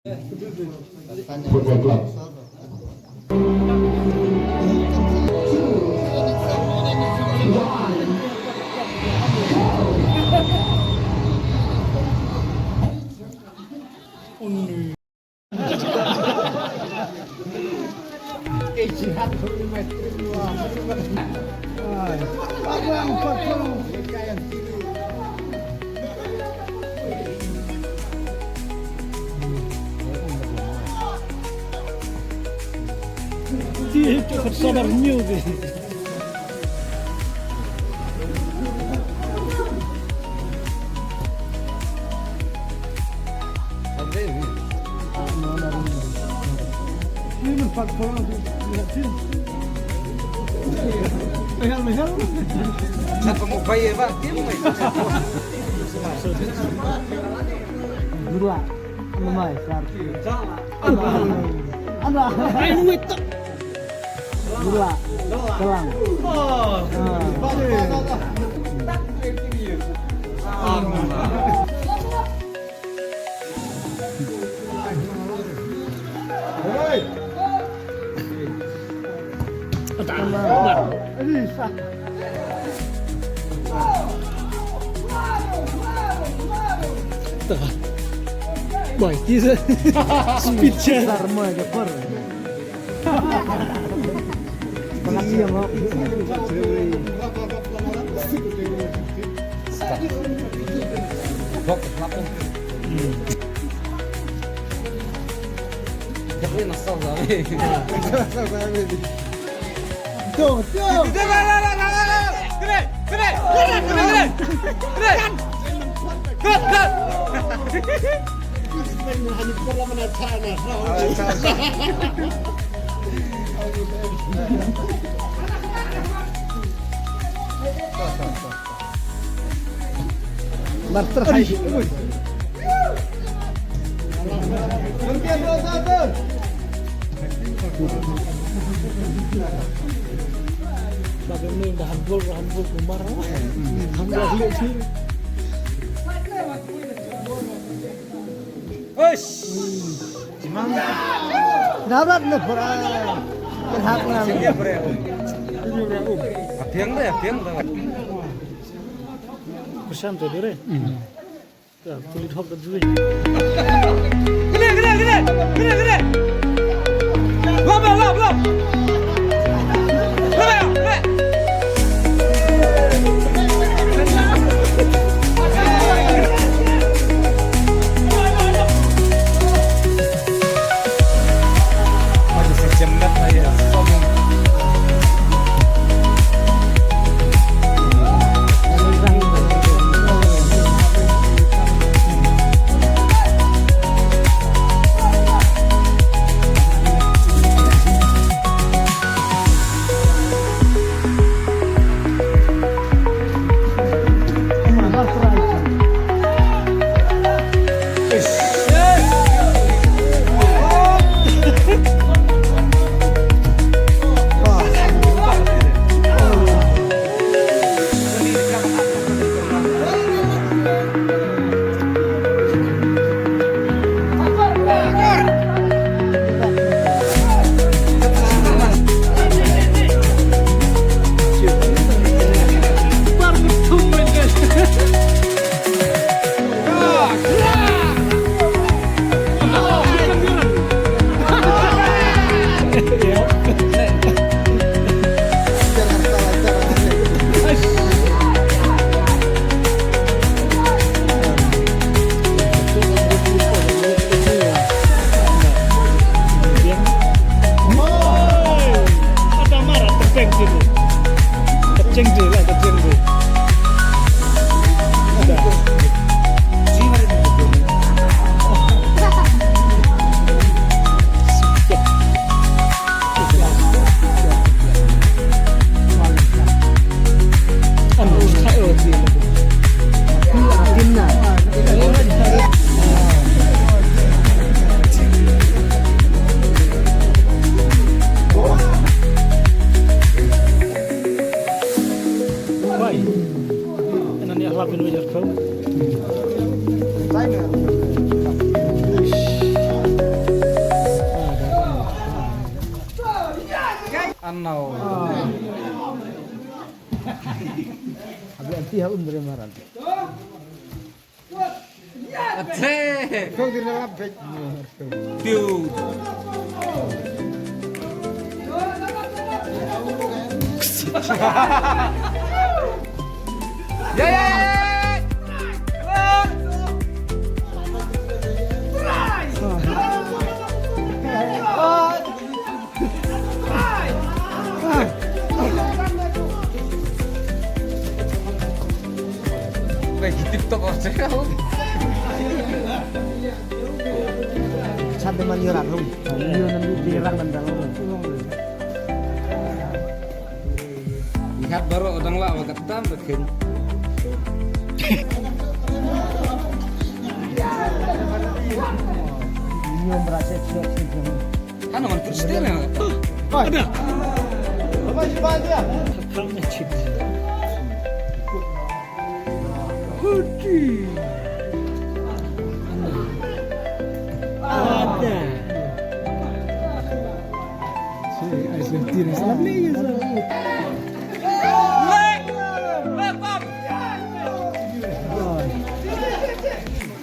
Football Club. Dia cepat sadarnya deh. Ini empat orang lihat Mehal. Siapa mau bayar pak? Dia mau Dua, lemai, Anda, ayo itu. Dua, telang. Baik, kita speed chat. Sarma aja per. Pengasih yang mau. Bok, kenapa? Jangan nasal kali. Tuh. Master high. Bagaimana dah handball kumar. Handball lihat sih. Dapat nih perang. Berhak nang. Apiang dah. Pesan tu deh. Ya, kulit hok dah dulu. Gede. Belum. tiha undre maran. Ate. Kau di dalam beg. Piu. Ya. Lagi TikTok aja kau. Sampai menyerang lu. Iya nanti dirang nendang lu. Lihat baru orang lah wakat tambahin. Ini merasa siap. Kan aman terus dia. Ada. Apa sih dia? Kamu cip. Hudi. Ada. Si Argentina selalu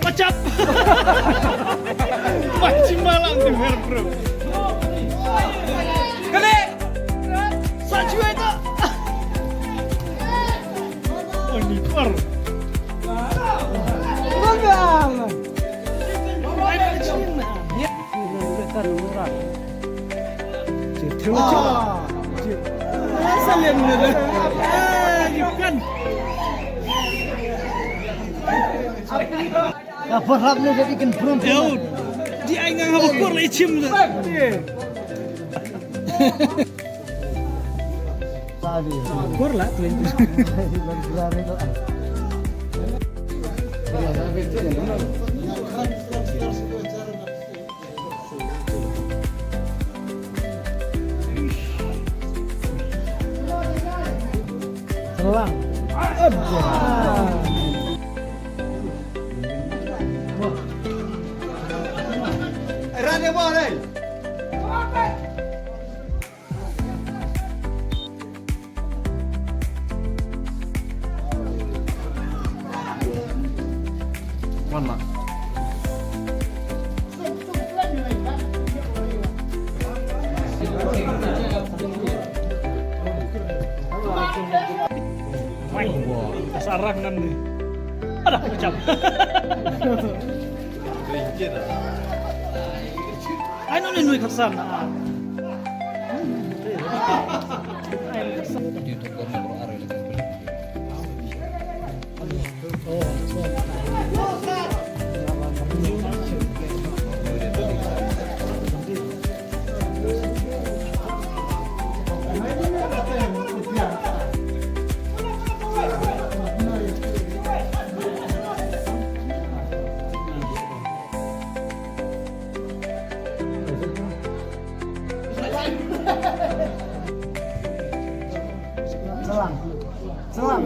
Pacap. Macam malang dengar bro. Kali. Saju itu. Oh ni per. Bagaimana? Ada Cina. Ya. Sudah taruhan. Cetu. Salam dulu. Bukan. Apa haknya jadi ikan beruntung? Jauh. Dia ingat apa kur lecim tu. Tadi. Kur lah tu. Selang. Rane mana? Mana? Sarang kan nih. Ada macam. Ayo nih nuai kesan. Selang. Selang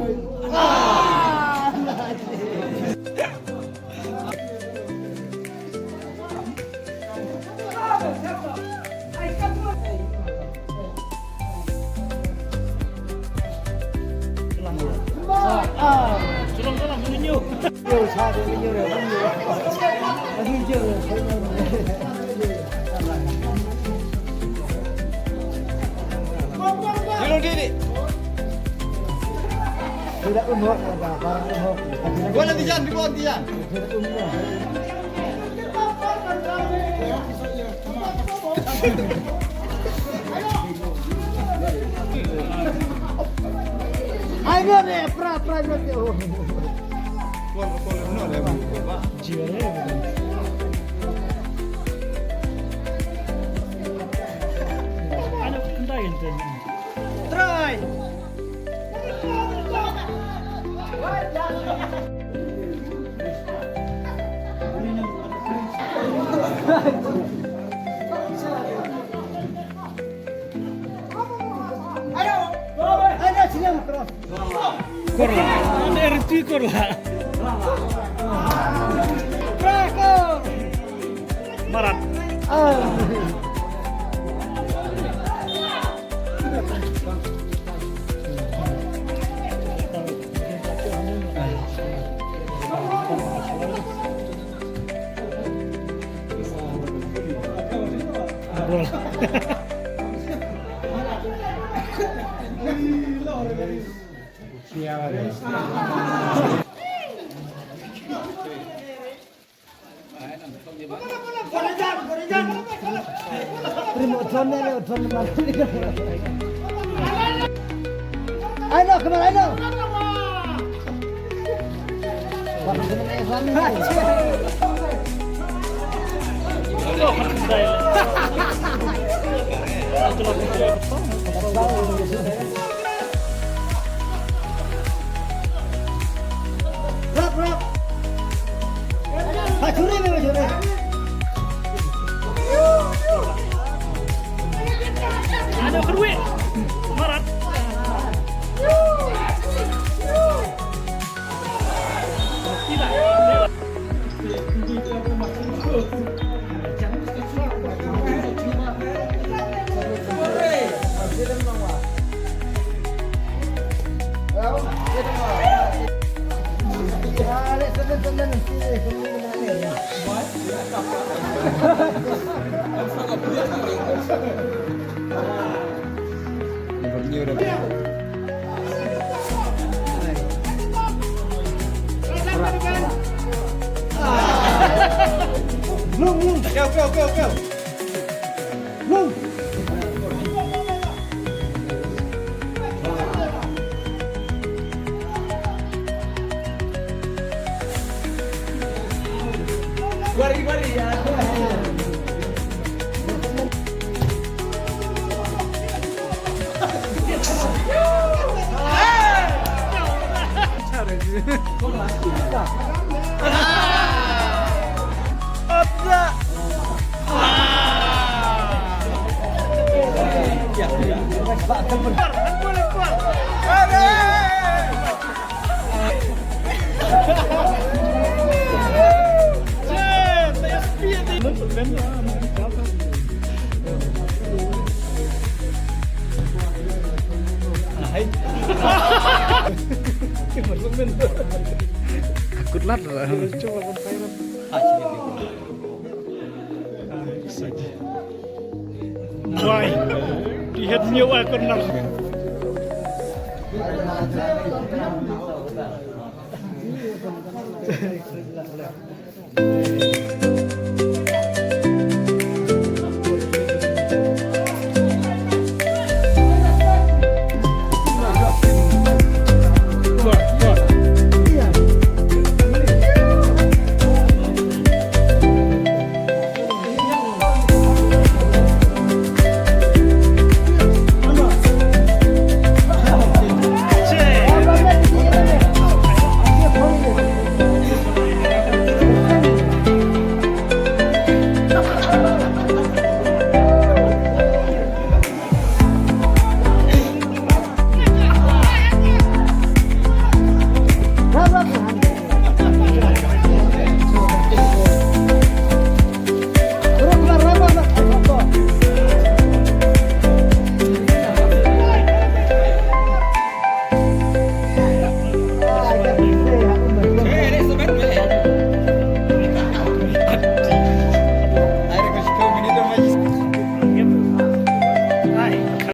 menunjuk. Yo, saya menunjuk ya, menunjuk. Halo Didi. Tidak umur, barang umur. Gua nanti jangan dibawa dia. Tidak umur. Ayo deh, pra berarti. Ada kendai ente. Try. Ayo, sini terus. Korla, ada RT korla. Brako. Marat. ngobrol. Ayo, kemana ayo? Rap. Curi. Ada kedua. Marat. Ini udah. Belum. Belum. Mari ya. Takutlah. Why? Lihat nyawa corner.